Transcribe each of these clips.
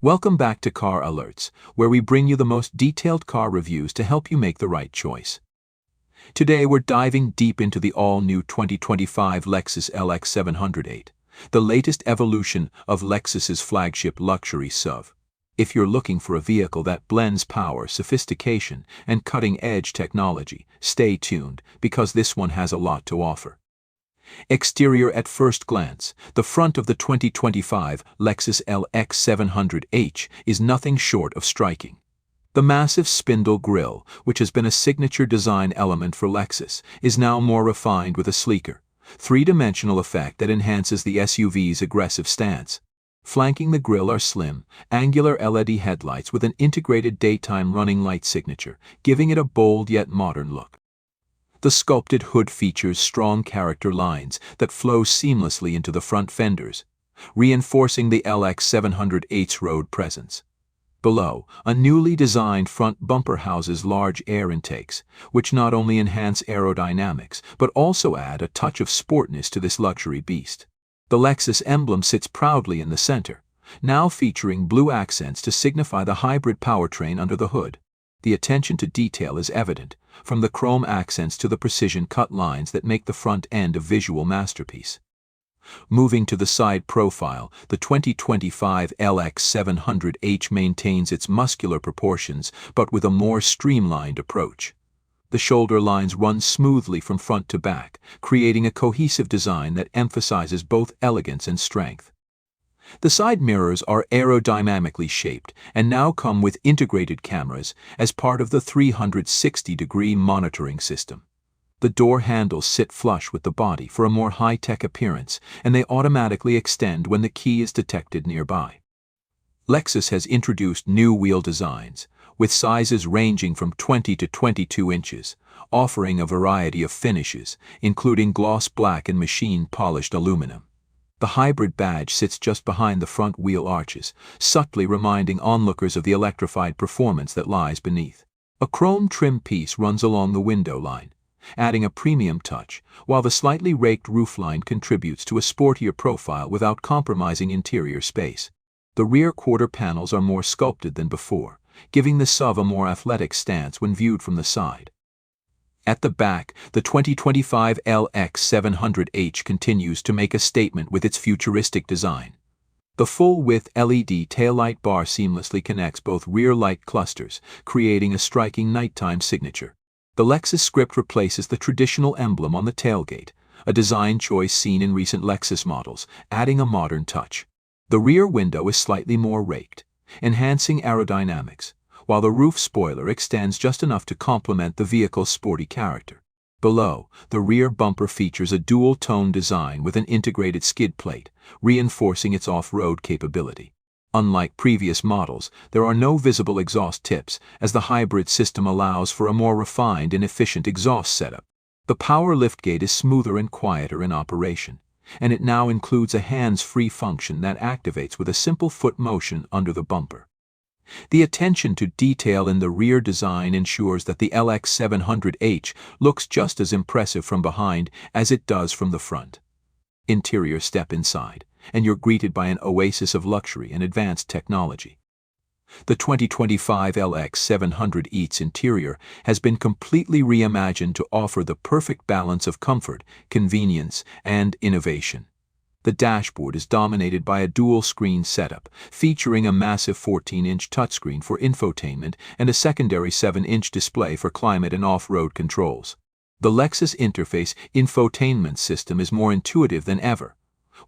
Welcome back to Car Alerts, where we bring you the most detailed car reviews to help you make the right choice. Today we're diving deep into the all-new 2025 Lexus LX 708, the latest evolution of Lexus's flagship luxury SUV. If you're looking for a vehicle that blends power, sophistication, and cutting-edge technology, stay tuned, because this one has a lot to offer. Exterior. At first glance, the front of the 2025 Lexus LX 700h is nothing short of striking. The massive spindle grille, which has been a signature design element for Lexus, is now more refined with a sleeker, three-dimensional effect that enhances the SUV's aggressive stance. Flanking the grille are slim, angular LED headlights with an integrated daytime running light signature, giving it a bold yet modern look. The sculpted hood features strong character lines that flow seamlessly into the front fenders, reinforcing the LX 708's road presence. Below, a newly designed front bumper houses large air intakes, which not only enhance aerodynamics but also add a touch of sportness to this luxury beast. The Lexus emblem sits proudly in the center, now featuring blue accents to signify the hybrid powertrain under the hood. The attention to detail is evident, from the chrome accents to the precision cut lines that make the front end a visual masterpiece. Moving to the side profile, the 2025 LX 700h maintains its muscular proportions but with a more streamlined approach. The shoulder lines run smoothly from front to back, creating a cohesive design that emphasizes both elegance and strength. The side mirrors are aerodynamically shaped and now come with integrated cameras as part of the 360-degree monitoring system. The door handles sit flush with the body for a more high-tech appearance, and they automatically extend when the key is detected nearby. Lexus has introduced new wheel designs, with sizes ranging from 20 to 22 inches, offering a variety of finishes, including gloss black and machine-polished aluminum. The hybrid badge sits just behind the front wheel arches, subtly reminding onlookers of the electrified performance that lies beneath. A chrome trim piece runs along the window line, adding a premium touch, while the slightly raked roofline contributes to a sportier profile without compromising interior space. The rear quarter panels are more sculpted than before, giving the SUV a more athletic stance when viewed from the side. At the back, the 2025 LX 700h continues to make a statement with its futuristic design. The full-width LED taillight bar seamlessly connects both rear light clusters, creating a striking nighttime signature. The Lexus script replaces the traditional emblem on the tailgate, a design choice seen in recent Lexus models, adding a modern touch. The rear window is slightly more raked, enhancing aerodynamics, while the roof spoiler extends just enough to complement the vehicle's sporty character. Below, the rear bumper features a dual-tone design with an integrated skid plate, reinforcing its off-road capability. Unlike previous models, there are no visible exhaust tips, as the hybrid system allows for a more refined and efficient exhaust setup. The power liftgate is smoother and quieter in operation, and it now includes a hands-free function that activates with a simple foot motion under the bumper. The attention to detail in the rear design ensures that the LX 700h looks just as impressive from behind as it does from the front. Interior. Step inside, and you're greeted by an oasis of luxury and advanced technology. The 2025 LX 700h's interior has been completely reimagined to offer the perfect balance of comfort, convenience, and innovation. The dashboard is dominated by a dual-screen setup, featuring a massive 14-inch touchscreen for infotainment and a secondary 7-inch display for climate and off-road controls. The Lexus Interface infotainment system is more intuitive than ever,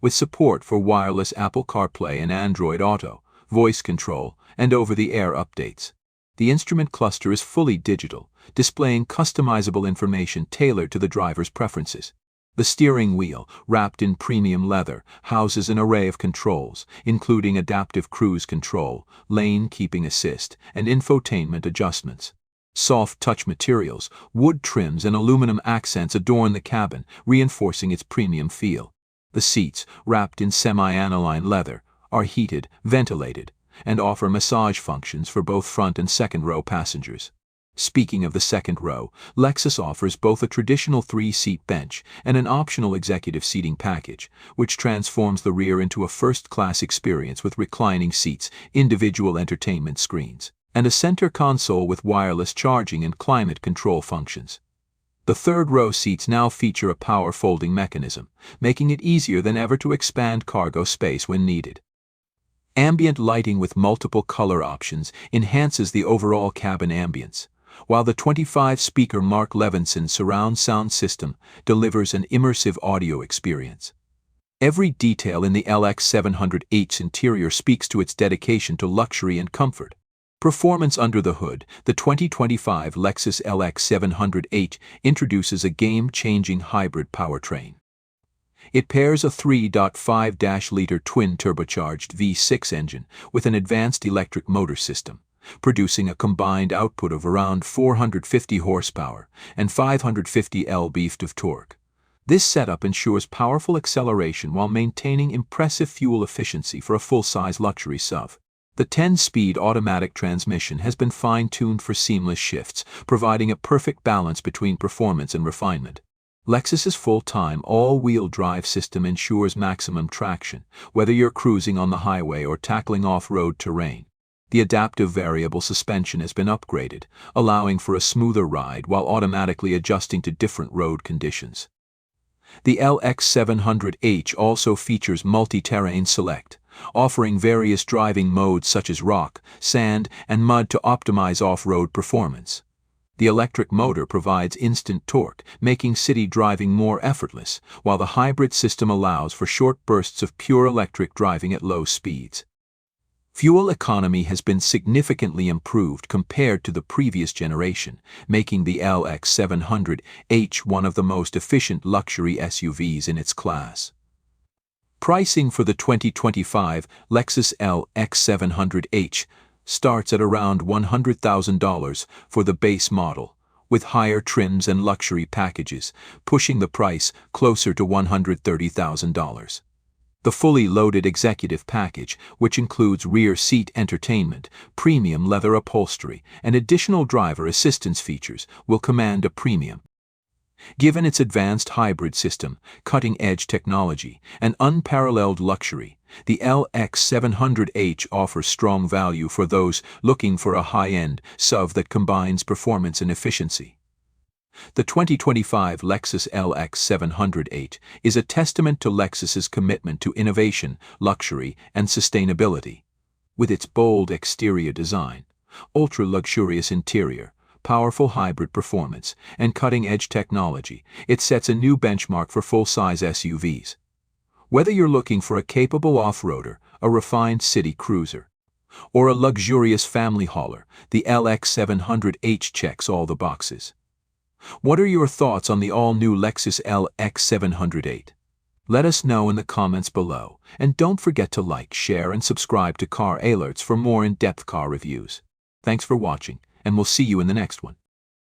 with support for wireless Apple CarPlay and Android Auto, voice control, and over-the-air updates. The instrument cluster is fully digital, displaying customizable information tailored to the driver's preferences. The steering wheel, wrapped in premium leather, houses an array of controls, including adaptive cruise control, lane keeping assist, and infotainment adjustments. Soft touch materials, wood trims, and aluminum accents adorn the cabin, reinforcing its premium feel. The seats, wrapped in semi-aniline leather, are heated, ventilated, and offer massage functions for both front and second-row passengers. Speaking of the second row, Lexus offers both a traditional 3-seat bench and an optional executive seating package, which transforms the rear into a first-class experience with reclining seats, individual entertainment screens, and a center console with wireless charging and climate control functions. The third-row seats now feature a power folding mechanism, making it easier than ever to expand cargo space when needed. Ambient lighting with multiple color options enhances the overall cabin ambience, while the 25-speaker Mark Levinson surround sound system delivers an immersive audio experience. Every detail in the LX700H's interior speaks to its dedication to luxury and comfort. Performance under the hood, the 2025 Lexus LX 700H introduces a game-changing hybrid powertrain. It pairs a 3.5-liter twin-turbocharged V6 engine with an advanced electric motor system, producing a combined output of around 450 horsepower and 550 lb-ft of torque. This setup ensures powerful acceleration while maintaining impressive fuel efficiency for a full-size luxury SUV. The 10-speed automatic transmission has been fine-tuned for seamless shifts, providing a perfect balance between performance and refinement. Lexus's full-time all-wheel drive system ensures maximum traction, whether you're cruising on the highway or tackling off-road terrain. The adaptive variable suspension has been upgraded, allowing for a smoother ride while automatically adjusting to different road conditions. The LX700H also features multi-terrain select, offering various driving modes such as rock, sand, and mud to optimize off-road performance. The electric motor provides instant torque, making city driving more effortless, while the hybrid system allows for short bursts of pure electric driving at low speeds. Fuel economy has been significantly improved compared to the previous generation, making the LX700H one of the most efficient luxury SUVs in its class. Pricing for the 2025 Lexus LX700H starts at around $100,000 for the base model, with higher trims and luxury packages, pushing the price closer to $130,000. The fully loaded executive package, which includes rear seat entertainment, premium leather upholstery, and additional driver assistance features, will command a premium. Given its advanced hybrid system, cutting-edge technology, and unparalleled luxury, the LX700H offers strong value for those looking for a high-end SUV that combines performance and efficiency. The 2025 Lexus LX 700H is a testament to Lexus's commitment to innovation, luxury, and sustainability. With its bold exterior design, ultra-luxurious interior, powerful hybrid performance, and cutting-edge technology, it sets a new benchmark for full-size SUVs. Whether you're looking for a capable off-roader, a refined city cruiser, or a luxurious family hauler, the LX700H checks all the boxes. What are your thoughts on the all-new Lexus LX 700H? Let us know in the comments below, and don't forget to like, share, and subscribe to Car Alerts for more in-depth car reviews. Thanks for watching, and we'll see you in the next one.